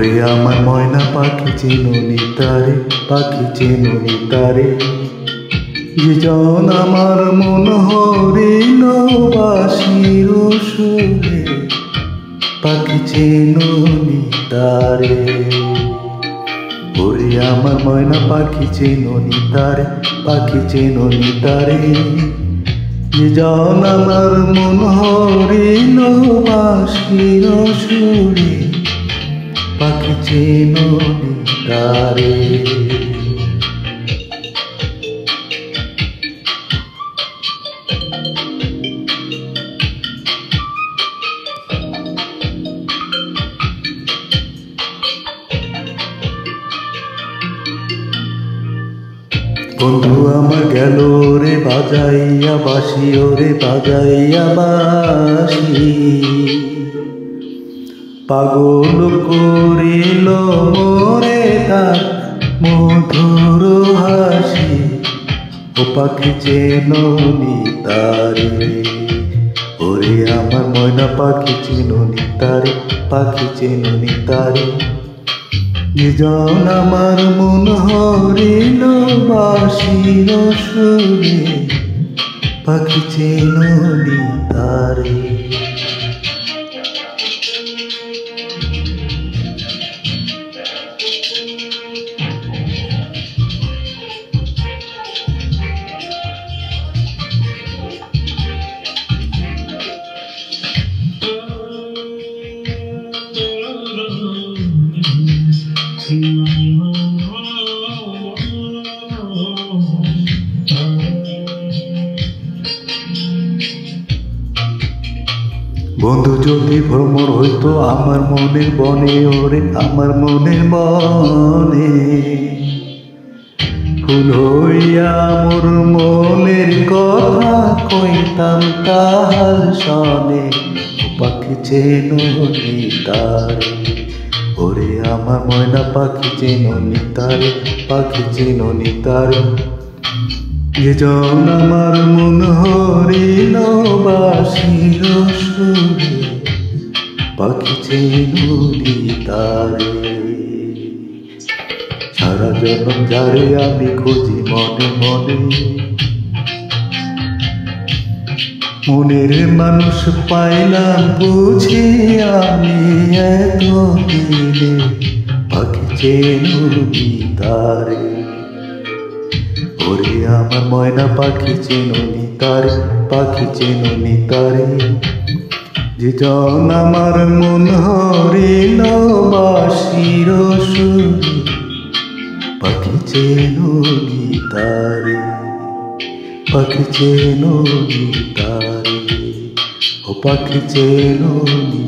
ওরে আমার ময়না পাখি চিনুনি তারে, পাখি চিনুনি তারে, যে জন আমার মন হরিণ বাঁশির সুরে, পাখি চিনুনি তারে। ওরে আমার ময়না পাখি চিনুনি তারে, পাখি চিনুনি তারে, যে জন আমার মন হরিণ বাঁশির সুরে, পাখি চিনুনি তারে। বন্ধু আমার গেল রে বাজাইয়া বাঁশি, ওরে বাজাইয়া বাঁশি, পাগল করিল মোরে তার মধুর হাসি, ও পাখি চিনুনি তারে। ওরে আমার ময়না পাখি চিনুনি তারে, পাখি চিনুনি তারে, যে জন আমার মন হরিণ বাঁশির সুরে, পাখি চিনুনি তারে। বন্ধু যদি ভ্রমর হইতো আমার মনের বনে, ওরে আমার মনের বনে, ফুল হইয়া মোর মনের কথা কইতাম তাহার সনে, পাখি চিনুনি তারে। ওরে আমার ময়না পাখি চিনুনি তারে, পাখি চিনুনি তারে, যে জন আমার মন হরিণ বাঁশির সুরে, পাখি চিনুনি তারে। সারা জনম যারে আমি খুঁজি মনে মনে, মনের মানুষ পাইলাম বুঝি আমি এত দিনে, পাখি চিনুনি তারে। ওরে আমার ময়না পাখি চিনুনি তারে, পাখি চিনুনি তারে, যে জন আমার মন হরিণ বাঁশির সুরে, পাখি চিনুনি তারে, পাখি চিনুনি তারে, ও পাখি চিনুনি